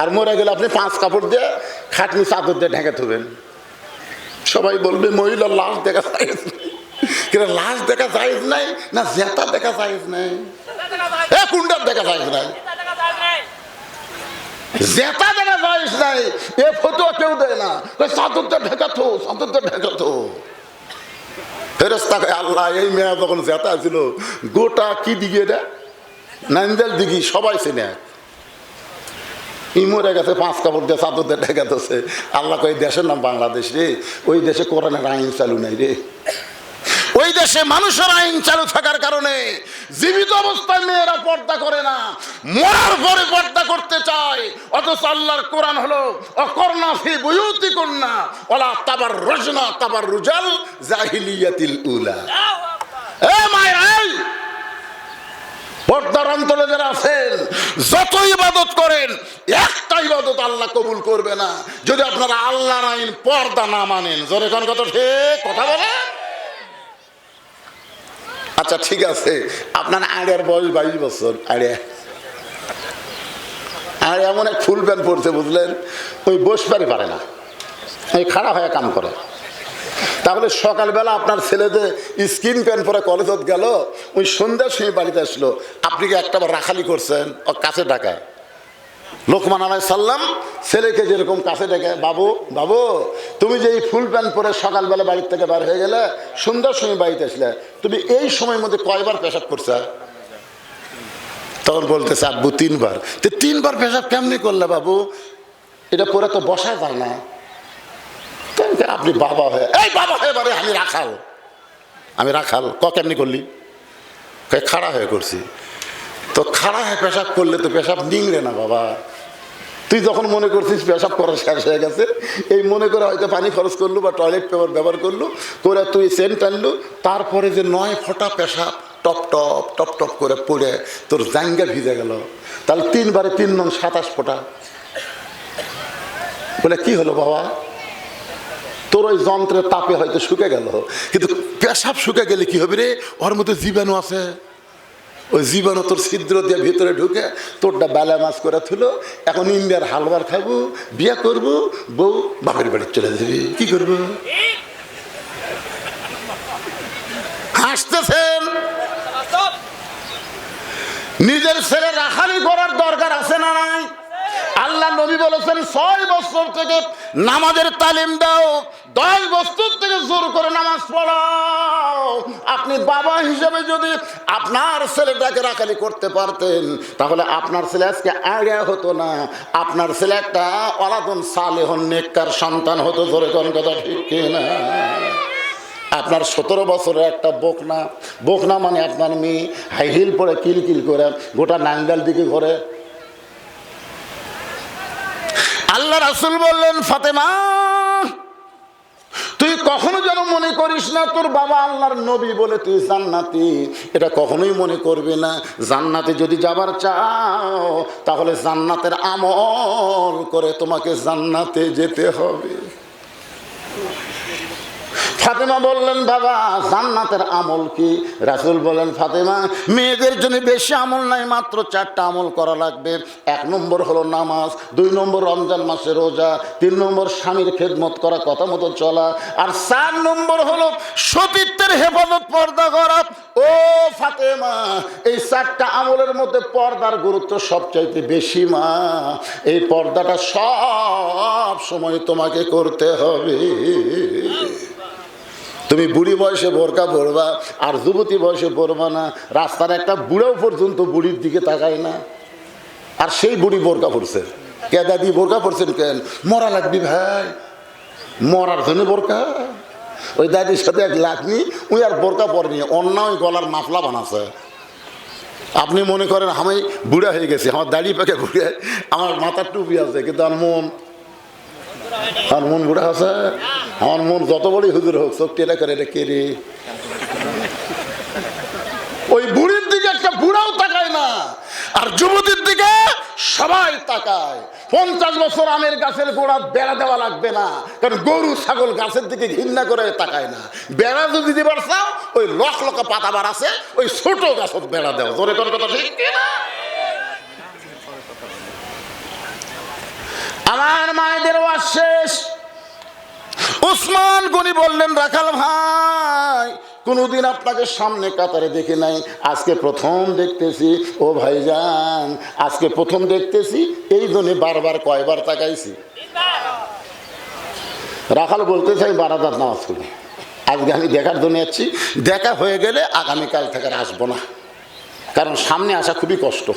আর মরে গেলে আপনি 5 কাপড় দিয়ে খাটনি চাদর দিয়ে ঢেকে থবেন। সবাই বলবে মহিলার লাশ দেখা জায়েজ নাই। কিন্তু লাশ দেখা জায়েজ নাই না জেতা দেখা জায়েজ নাই? কুন্ডার দেখা জায়েজ নাই, জেতা দেখা জায়েজ নাই। এ ফতোয়া কেউ দেয় না, চাদরটা ঢেকাতো, চাদরটা ঢেকাতো। ফেরেশতা কয় আল্লাহ এই মেয়া যখন জেতা ছিল গোটা কি দিকে এটা নাইন্দাল দিঘি সবাই চেনে। মরে গেছে 5 কাপড় দিয়ে চাদর দিয়ে ঢেকাতেছে। আল্লাহ কয় দেশের নাম বাংলাদেশ রে, ওই দেশে কোরআনের আইন চালু নাই রে। ওই দেশে মানুষের আইন চালু থাকার কারণে জীবিত অবস্থায় মেয়েরা পর্দা করে না, মরার পরে পর্দা করতে চায়। অথচ আল্লাহর কোরআন হলো অকরনা ফি বুয়ুতিকুন্না ওয়ালা তাবাররুজনা তাবাররুজাল জাহিলিয়াতিল উলা। এ মায়ের পর্দার অন্তরে যারা আছেন যত ইবাদত করেন একটা ইবাদত আল্লাহ কবুল করবে না যদি আপনারা আল্লাহর আইন পর্দা না মানেন। জোরে কোন কথা ঠিক কথা বলেন। আচ্ছা ঠিক আছে, আপনার আড়িয়ার বয়স 22 বছর। আড়িয়া এমন এক ফুল প্যান্ট পরছে বুঝলেন, ওই বসবারই পারে না, ওই খাড়া হয়ে কাম করে। তাহলে সকালবেলা আপনার ছেলেদের স্কিন প্যান্ট পরে কলেজত গেল, ওই সন্ধ্যার সময় বাড়িতে আসলো, আপনি কি একটাবার রাখালি করছেন? ও কাছে ডাকায় লোকমান আলাইহিস সালাম ছেলেকে যেরকম কাছে ডেকে বাবু বাবু তুমি যে এই ফুল প্যান্ট পরে সকালবেলা বাড়ির থেকে বার হয়ে গেলে, সন্ধ্যার সময় বাড়িতে আসলে, তুমি এই সময়ের মধ্যে কয়বার পেশাব করছে? তখন বলতেছে আব্বু 3 বার। তো 3 বার পেশাব কেমনি করলে বাবু? এটা পরে তো বসা যায় না। আপনি বাবা হয়ে এই বাবা হয়ে বারে আমি রাখাল কেমনি করলি? খাড়া হয়ে করছি। তো খাড়া হয়ে পেশাব করলে তো পেশাব নিংড়ে না বাবা। তুই যখন মনে করছিস পেশাব করা শেষ হয়ে গেছে, এই মনে করে হয়তো পানি খরচ করলো বা টয়লেট পেপার ব্যবহার করলো, করে তুই সেন্ট আনলু, তারপরে যে 9 ফোঁটা পেশাব টপ টপ টপ টপ করে পড়ে তোর জাঙ্গা ভিজে গেল, তাহলে 3 বারে 3 নং 27 ফোঁটা। বলে কি হলো বাবা? তোর ওই যন্ত্রের তাপে হয়তো শুকে গেল, কিন্তু পেশাব শুকে গেলে কি হবে রে? ওর মধ্যে জীবাণু আছে, ওই জীবাণু তোর ছিদ্র দিয়ে ভিতরে ঢুকে তোরটা বেলা মাছ করে থুলো। এখন ইন্ডিয়ার হালবার খাবো, বিয়ে করবো, বউ বাপের বাড়ি চলে যাবি, কি করবো? হাসতেছেন। নিজের ছেলে রাখালি করার দরকার আছে না নাই? আল্লাহ নবী বলেছেন 6 বছর থেকে নামাজের তালিম দাও, 10 বছর থেকে জোর করে নামাজ পড়াও। আপনি বাবা হিসেবে যদি আপনার ছেলেটাকে রাখালি করতে পারতেন, তাহলে আপনার ছেলে আজকে আড়িয়া হতো না, আপনার ছেলে একটা ওয়ালাদুন সালেহুন নেককার সন্তান হতো। জোরে কোন কথা ঠিক কিনা? আপনার 17 বছরের একটা বোকনা মানে আপনার মেয়ে হাই হিল পরে কিলকিল করে গোটা নাঙ্গাল দিকে ঘরে। আল্লাহ রাসূল বললেন ফাতেমা তুই কখনো যেন মনে করিস না তোর বাবা আল্লাহর নবী বলে তুই জান্নাতি, এটা কখনোই মনে করবি না। জান্নাতে যদি যাবার চাও তাহলে জান্নাতের আমল করে তোমাকে জান্নাতে যেতে হবে। ফাতেমা বললেন বাবা জান্নাতের আমল কি? রাসূল বলেন ফাতেমা মেয়েদের জন্য বেশি আমল নাই, মাত্র 4টা আমল করা লাগবে। 1 নম্বর হলো নামাজ, 2 নম্বর রমজান মাসে রোজা, 3 নম্বর স্বামীর খেদমত করা, কথা মতো চলা, আর 4 নম্বর হলো সতীত্বের হেফাজত পর্দা করা। ও ফাতেমা এই 4টা আমলের মধ্যে পর্দার গুরুত্ব সবচাইতে বেশি মা। এই পর্দাটা সব সময় তোমাকে করতে হবে। তুমি বুড়ি বয়সে বোরকা পরবা আর যুবতী বয়সে পরবা না। রাস্তার একটা বুড়াও পর্যন্ত বুড়ির দিকে তাকায় না, আর সেই বুড়ি বোরকা পরছে। কে দাদি বোরকা পরছেন কেন? মরা লাগবি ভাই, মরার জন্য বোরকা। ওই দাদির সাথে এক লাগনি, ওই আর বোরকা পরেনি, অন্য ওই গলার মাফলা বানাচ্ছে। আপনি মনে করেন আমি বুড়া হয়ে গেছি, আমার দাড়ি পাকে বুড়ে, আমার মাথার টুপি আছে, কিন্তু আমার মন বুড়া আছে। আমার মন যত বড়ই হুজুর হোক চোখ টেরা করে, এটা কে রে? ওই বুড়ির দিকে একটা বুড়াও তাকায় না, আর যুবতীর দিকে সবাই তাকায়। 50 বছর আমের গাছের গোড়া বেড়া দেওয়া লাগবে না, কারণ গরু ছাগল গাছের দিকে ঘৃণা করে তাকায় না। বেড়া যদি দিবার চাও ওই লকা পাতাবার আছে, ওই ছোট গাছত বেড়া দেওয়া। জোরে তোর কথা ঠিক না? আমার মায়েদের ওয়াজ শেষ। ওসমান গনি বললেন, রাখাল ভাই, কোনোদিন আপনাকে সামনে কাতারে দেখি নাই, আজকে প্রথম দেখতেছি। ও ভাইজান, আজকে প্রথম দেখতেছি, এই জন্য বারবার কয়বার তাকাইছি। রাখাল বলতে চাই বারাদাত নামাজ পড়ি, আজকে আমি দেখার জন্য যাচ্ছি, দেখা হয়ে গেলে আগামীকাল থেকে আর আসবো না, কারণ সামনে আসা খুবই কষ্ট।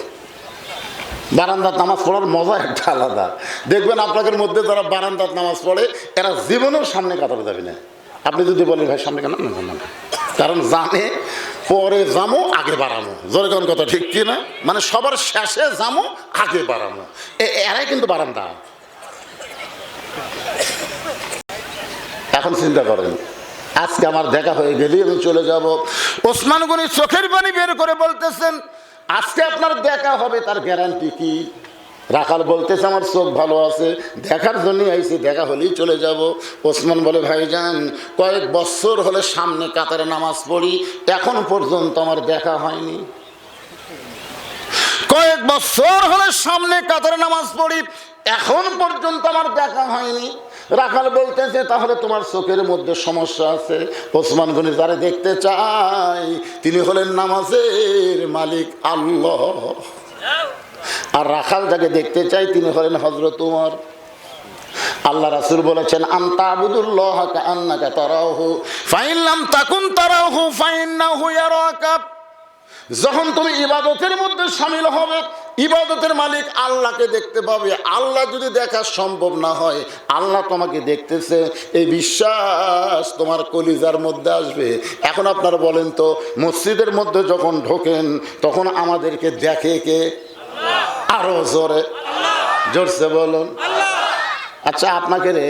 বারান্দাত নামাজ পড়ার মজা একটা আলাদা। দেখবেন আপনাদের মধ্যে যারা বারান্দাত নামাজ পড়ে এরা জীবনেও সামনে কাতারে যাবে না। আপনি যদি বলেন ভাই সামনে কেন, না, কারণ জানে পরে যামো আগে বাড়ামো। জোরে কোন কথা ঠিক কি না? মানে সবার শেষে যামো আগে বাড়ামো, এরাই কিন্তু বারান্দা। এখন চিন্তা করেন, আজকে আমার দেখা হয়ে গেলেই আমি চলে যাব। ওসমান গনি চোখের পানি বের করে বলতেছেন, আজকে আপনার দেখা হবে তার গ্যারান্টি কি? রাখাল বলতেছে, আমার চোখ ভালো আছে, দেখার জন্যই আইছি, দেখা হলেই চলে যাব। ওসমান বলে, ভাইজান, কয়েক বছর হলে সামনে কাতারে নামাজ পড়ি, এখন পর্যন্ত আমার দেখা হয়নি। কয়েক বছর হলে সামনে কাতারে নামাজ পড়ি, এখন পর্যন্ত আমার দেখা হয়নি। রাখাল বলতেছে, তাহলে তোমার চোখের মধ্যে সমস্যা আছে। ওসমান গনি যারা দেখতে চাই তিনি হলেন নামাজের মালিক আল্লাহ, আর রাখাল যাকে দেখতে চাই তিনি হলেন হযরত উমর। আল্লাহ রাসূল বলেছেন, আনতা আবুদুল্লাহ কাআন্নাকা তারাহু ফাইন লাম তাকুন তারাহু ফাইন্নাহু ইয়ারাকা। যখন তুমি ইবাদতের মধ্যে শামিল হবে, ইবাদতের মালিক আল্লাহকে দেখতে পাবে। আল্লাহ যদি দেখা সম্ভব না হয়, আল্লাহ তোমাকে দেখতেছে, এই বিশ্বাস তোমার কলিজার মধ্যে আসবে। এখন আপনারা বলেন তো, মসজিদের মধ্যে যখন ঢোকেন তখন আমাদেরকে দেখে কে? আরো জোরে, জোরসে বলুন। আচ্ছা, আপনাকে রে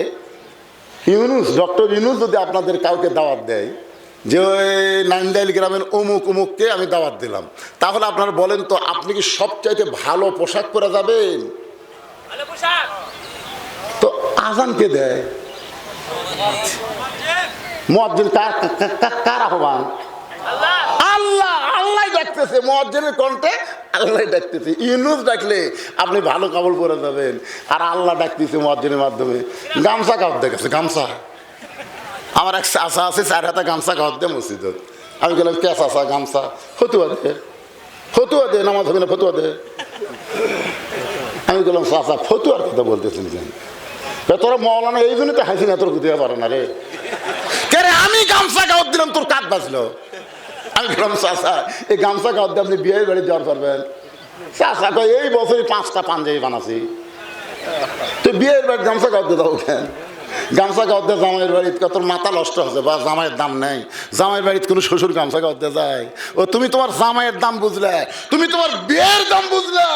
ইউনুস, ডক্টর ইউনুস যদি আপনাদের কাউকে দাওয়াত দেয় যে ওই নাইন্দাইল গ্রামের অমুক অমুককে আমি দাওয়াত দিলাম, তাহলে আপনারা বলেন তো, আপনি কি সবচাইতে ভালো পোশাক পরে যাবেন? তো আজান কে দেয়? মুয়াজ্জিন কার আহ্বান? আল্লাহ। আল্লাহ ডাকতেছে, মুয়াজ্জিনের কণ্ঠে আল্লাহ ডাকতেছে। ইউনুস ডাকলে আপনি ভালো কাপড় পরে যাবেন, আর আল্লাহ ডাকতেছে মুয়াজ্জিনের মাধ্যমে। গামছা কাপড় দেখেছে, গামছা। আমার এক চাষা আছে, 4 হাতে গামছা কাপড় দেয় মসজিদে। আমি গেলাম, কে চাষা? গামছা। ফতুয়া দে, ফতুয়া দে, নামাজ হবে না, ফতুয়া দে। আমি গেলাম, চাষা ফতুয়ার কথা বলতেছেন কেন? তোরা মৌলানা এই জন্য তো হাসি না, তোর দিতে পারে না রে। কে রে, আমি গামছা কাপড় দিলাম, তোর কাজ বাঁচলো। আমি গেলাম, চাষা এই গামছা কাপড় দিয়ে আপনি বিয়ের বাড়ি যাওয়ার পারবেন? চাষা কয়, এই বছরই 5টা পাঞ্জাবি বানাছি। তুই বিয়ের বাড়ি গামছা কাপড় দিয়ে দাও কেন? গামছা কাপড় জামাইয়ের বাড়িতে তোর মাথা নষ্ট হচ্ছে, বা জামাইয়ের দাম নেই। জামাইয়ের বাড়িতে কোনো শ্বশুর গামছা কাপড় যায়? ও তুমি তোমার জামাইয়ের দাম বুঝলে, তুমি তোমার বিয়ের দাম বুঝলে,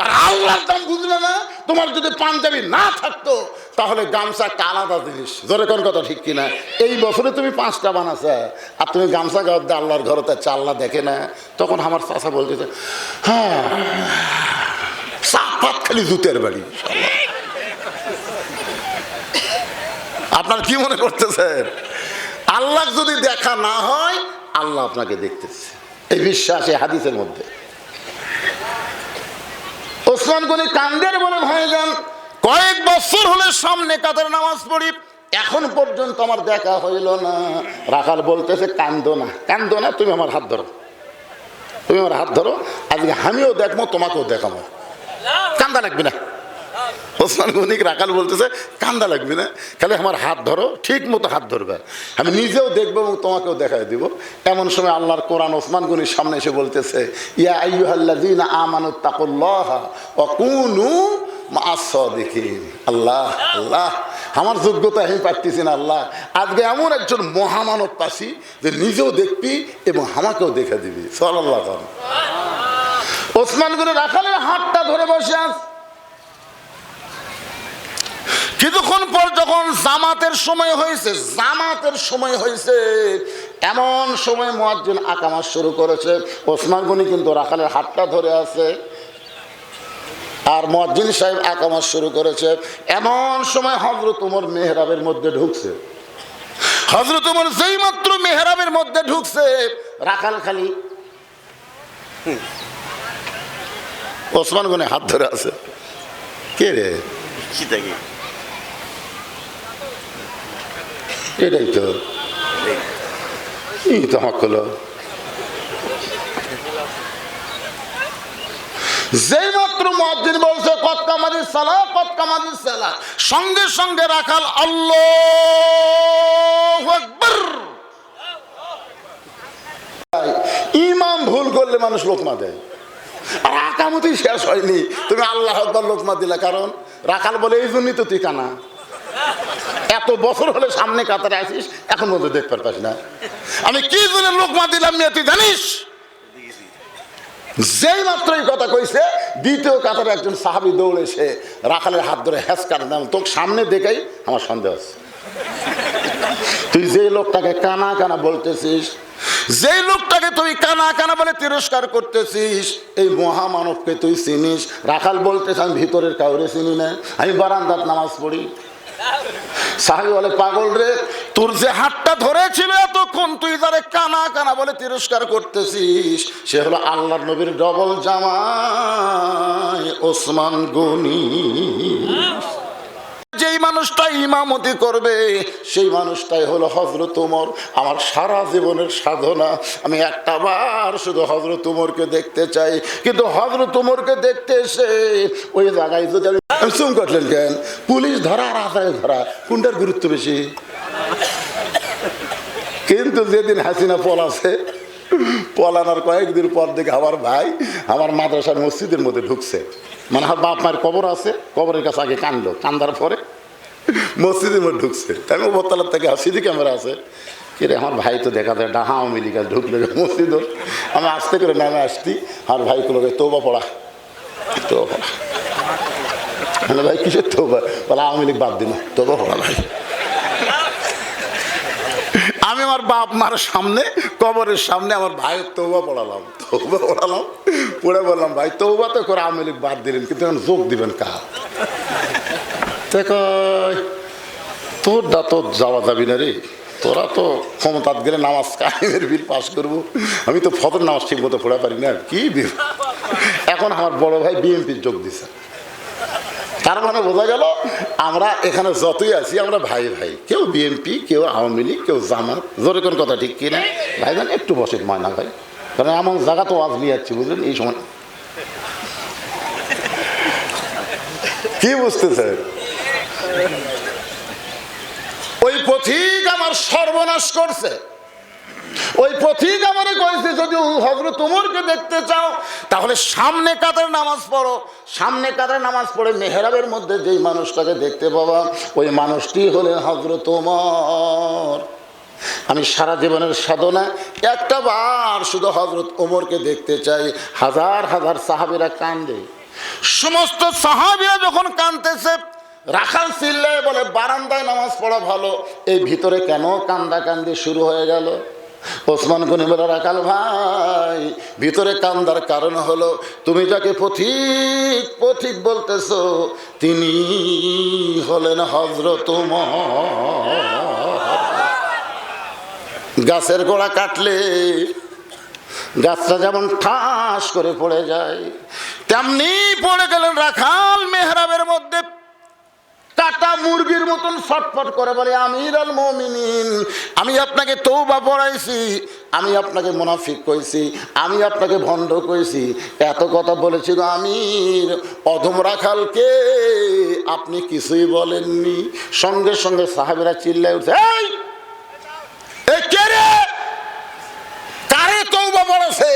আর আল্লাহর দাম বুঝলে না। তোমার যদি পাঞ্জাবি না থাকতো তাহলে গামছা একটা আলাদা জিনিস। জোরে কোন কথা ঠিক কিনা? এই বছরে তুমি 5টা বানাছে, আর তুমি গামছা কাপড় দিয়ে আল্লাহর ঘরতে চাল্লা দেখে না। তখন আমার চাচা বলতেছে, হ্যাঁ, সাফাত খালি জুতের বাড়ি। আপনার কি মনে করতেছেন? আল্লাহ যদি দেখা না হয়, আল্লাহ আপনাকে দেখতেছে, এই বিশ্বাস এই হাদিসের মধ্যে। ওসমান গনি কান্দের বলে, ভাইজান, কয়েক বছর হলে সামনে কাতারে নামাজ পড়ি, এখন পর্যন্ত আমার দেখা হইল না। রাখাল বলতেছে, কান্দো না, কান্দো না, তুমি আমার হাত ধরো, তুমি আমার হাত ধরো, আজকে আমিও দেখবো, তোমাকেও দেখাবো, কান্দা লাগবে না। ওসমান গনি রাখাল বলতেছে, কান্দা লাগবে না, খালি আমার হাত ধরো, ঠিক মতো হাত ধরবে, আমি নিজেও দেখবো এবং তোমাকেও দেখাই দিব। এমন সময় আল্লাহর কোরআন ওসমান গনির সামনে এসে বলতেছে, ইয়া আইয়ুহাল্লাযীনা আমানুত্তাকুল্লাহা ওয়া কুনু মা'আস সাদিকিন। আল্লাহ, আল্লাহ, আমার যোগ্যতা আমি পাচ্ছি না। আল্লাহ, আজকে এমন একজন মহামানব পাচ্ছি যে নিজেও দেখবি এবং আমাকেও দেখা দিবি। সাল্লাল্লাহু আলাইহি। ওসমান গনি রাখালের হাতটা ধরে বসে আছে। কিছুক্ষণ পর যখন জামাতের সময় হয়েছে, জামাতের সময় হয়েছে, এমন সময় মুয়াজ্জিন আকামত শুরু করেছে। ওসমান গনি কিন্তু রাখালের হাতটা ধরে আছে, আর মুয়াজ্জিন সাহেব আকামত শুরু করেছে। এমন সময় হযরত ওমর মেহরাবের মধ্যে ঢুকছে। হযরত ওমর যেই মাত্র মেহরাবের মধ্যে ঢুকছে, রাখাল খালি ওসমান গনি হাত ধরে আছে। কে রে? এটাই তো এই তো হক হলো। যেই মাত্র মুয়াজ্জিন বলছে কদ কামাতিস সালাহ, কদ কামাতিস সালাহ, সঙ্গে সঙ্গে রাখাল আল্লাহু আকবার। ইমাম ভুল করলে মানুষ লোকমা দেয়, আর আকামতি শেষ হয়নি তুমি আল্লাহু আকবার লোকমা দিলা, কারণ রাখাল বলে এই জন্যই তো তুই কানা, এত বছর হলে সামনে কাতারে আসিস এখন মধ্যে দেখতে পারতাস না, আমি কি জন্য লোকমা দিলাম মেয়ে তুই জানিস? যেই মাত্র এই কথা কইছে দ্বিতীয় কাতারে একজন সাহাবী দৌড়ে এসে রাখালের হাত ধরে হ্যাঁচকার নাম, তোকে সামনে দেখেই আমার সন্দেহ আছে, তুই যে লোকটাকে কানা কানা বলতেছিস, যে লোকটাকে তুই কানা কানা বলে তিরস্কার করতেছিস, এই মহামানবকে তুই চিনিস? রাখাল বলতেছ আমি ভিতরের কাউরে চিনি না, আমি বারান্দার নামাজ পড়ি। সাহাবী বলে পাগল রে, তোর যে হাতটা ধরেছিল এতক্ষণ তুই যারে কানা কানা বলে তিরস্কার করতেছিস সে হলো আল্লাহর নবীর ডবল জামাই ওসমান গনি। যেই মানুষটা ইমামতি করবে সেই মানুষটাই হলো হযরত ওমর। আমার সারা জীবনের সাধনা আমি একটা বার শুধু হযরত ওমরকে দেখতে চাই, কিন্তু হযরত ওমরকে দেখতে এসে ওই জায়গায় যদি আমি চুম করলেন কেন? পুলিশ ধরা আর আসামি ধরা কোনটার গুরুত্ব বেশি? কিন্তু যেদিন হাসিনা পলাছে, পলানোর কয়েকদিন পর দেখে আমার ভাই আমার মাদ্রাসার মসজিদের মধ্যে ঢুকছে, মানে আমার বাপ মায়ের কবর আছে, কবরের কাছে আগে কানলো, কান্দার পরে মসজিদের মধ্যে ঢুকছে। আমি ওপরতলার থেকে সিসি ক্যামেরা আছে, কিরে আমার ভাই তো দেখা যায় ডাহা আওয়ামী লীগ ঢুকলো মসজিদ। আমি আস্তে করে নামে আসছি, আর ভাই গুলো তৌবা পড়া, তৌবা পড়া। হ্যালো ভাই কিসের তৌবা? বলে আওয়ামী লীগ বাদ দিন, তৌবা পড়া ভাই। আমি আমার বাপ মার সামনে কবরের সামনে আমার ভাইয়ের তৌবা পড়ালাম, পড়ে বললাম ভাই তৌবা তো করে আওয়ামী লীগ বাদ দিলেন, কিন্তু এখন যোগ দিবেন কার? তোরটা তো যাওয়া যাবি না রে, তোরা তো ক্ষমতাত গেলে নামাজ কায়েমের বিল পাস করবো, আমি তো ফজর নামাজ ঠিক মতো পড়া পারি না, কি বিল। এখন আমার বড় ভাই বিএনপির যোগ দিছে, তার মানে বোঝা গেল আমরা এখানে যতই আছি আমরা ভাই ভাই, কেউ বিএনপি, কেউ আওয়ামী লীগ, কেউ জামাত। জোরে কোন কথা ঠিক কিনা ভাই? জান একটু বসে ময়না ভাই, কারণ এমন জায়গা তো আজ নিয়ে যাচ্ছি বুঝলেন এই সময়। কি বুঝতেছে? ওই পথিক আমার সর্বনাশ করছে, ওই পথিক আমারে কইছে যদি হযরত ওমরকে দেখতে চাও তাহলে সামনে কাতারে নামাজ পড়ো, সামনে কাতারে নামাজ পড়ে মেহরাবের মধ্যে যেই মানুষটাকে দেখতে পাবা ওই মানুষটি হলেন হযরত ওমর। আমি সারা জীবনের সাধনা একটা বার শুধু হযরত ওমরকে দেখতে চাই। হাজার হাজার সাহাবীরা কান্দে, সমস্ত সাহাবীরা যখন কাঁদতেছে রাখাল চিল্লায় বলে বারান্দায় নামাজ পড়া ভালো, এই ভিতরে কেন কান্দা কান্দি শুরু হয়ে গেল? ওসমান গনি বলে রাখাল ভাই ভিতরে কান্দার কারণ হলো তুমি যাকে পথিক পথিক বলতেছো তিনি হলেন হযরত ওমর। গাছের গোড়া কাটলে গাছটা যেমন ঠাস করে পড়ে যায় তেমনি পড়ে গেলেন রাখাল মেহরাবের মধ্যে, কাটা মুরগির মতন ছটফট করে বলে আমিরুল মুমিনিন আমি আপনাকে তওবা পড়াইছি, আমি আপনাকে মুনাফিক কইছি, আমি আপনাকে ভণ্ড কইছি, এত কথা বলেছি আমির, অধম রাখালকে আপনি কিছুই বলেননি। সঙ্গে সঙ্গে সাহাবীরা চিল্লায় উঠছে এই কে রে? কারে তওবা পড়াছে,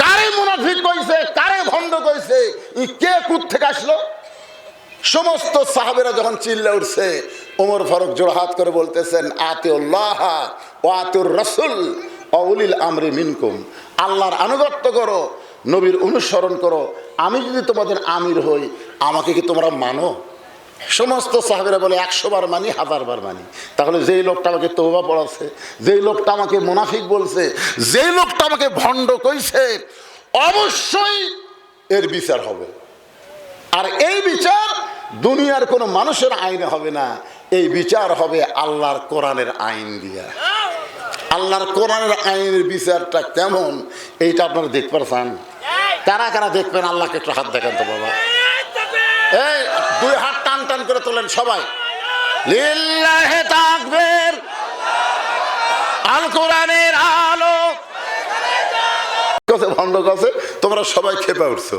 কারে মুনাফিক কইছে, কারে ভণ্ড কইছে, কে কোথা থেকে আসলো? সমস্ত সাহাবেরা যখন চিল্লা উঠছে ওমর ফারুক জোড়হাত করে বলতেছেন আতিউল্লাহ ওয়া আতিউর রাসূল ওয়া উলিল আমরি মিনকুম, আল্লাহর আনুগত্য করো, নবীর অনুসরণ করো, আমি যদি তোমাদের আমির হই আমাকে কি তোমরা মানো? সমস্ত সাহাবেরা বলে 100 বার মানি, 1000 বার মানি। তাহলে যেই লোকটা আমাকে তওবা পড়াছে, যেই লোকটা আমাকে মুনাফিক বলছে, যেই লোকটা আমাকে ভণ্ড কইছে অবশ্যই এর বিচার হবে। আর এই বিচার দুনিয়ার কোনো মানুষের আইনে হবে না, এই বিচার হবে আল্লাহর কোরআনের আইন দিয়া। আল্লাহর কোরআনের আইনের বিচারটা কেমন এইটা আপনারা দেখতে চান? কারা কারা দেখবেন? আল্লাহকে একটু হাত দেখান তো বাবা, এই 2 হাত টান টান করে তোলেন সবাই। লিল্লাহে তাকবীর, আল কোরআনের আলো। ভণ্ড কাছে তোমরা সবাই খেপে উঠছো।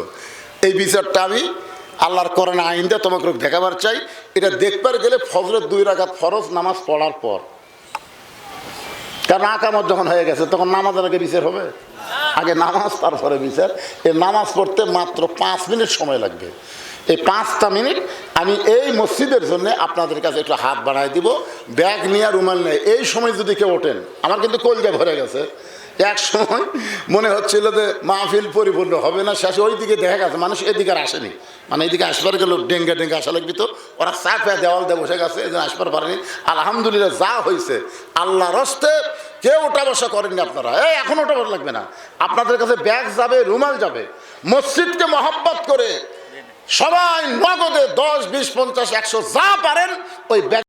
এই বিচারটা আমি আল্লাহর কোরআন আইনটা তোমাকে দেখাবার চাই। এটা দেখবার গেলে ফজরের 2 রাকাত ফরজ নামাজ পড়ার পর, কারণ আকামত যখন হয়ে গেছে তখন নামাজের আগে বিচার হবে? আগে নামাজ, তারপরে বিচার। এই নামাজ পড়তে মাত্র 5 মিনিট সময় লাগবে। এই 5টা মিনিট আমি এই মসজিদের জন্য আপনাদের কাছে একটু হাত বাড়াই দিব। ব্যাগ নিয়ে রুমাল নেই, এই সময় যদি কেউ ওঠেন, আমার কিন্তু কলজা ভরে গেছে। এক সময় মনে হচ্ছিল যে মাহফিল পরিপূর্ণ হবে না, শেষে ওই দিকে দেখা গেছে মানুষ এদিকে আর আসেনি, মানে এদিকে আসবার গেল ডেঙ্গে ডেঙ্গে আসা লাগবি, তো ওরা চাপে দেওয়াল দিয়ে বসে গেছে, এই জন্য আসবার পারেনি। আলহামদুলিল্লাহ যা হয়েছে আল্লাহর হস্তে, কেউ ওঠা বসা করেননি আপনারা। এই এখন ওঠা বসা লাগবে না, আপনাদের কাছে ব্যাগ যাবে, রুমাল যাবে। মসজিদকে মহব্বত করে সবাই নগদে 10, 20, 50, 100 যা পারেন ওই ব্যাগ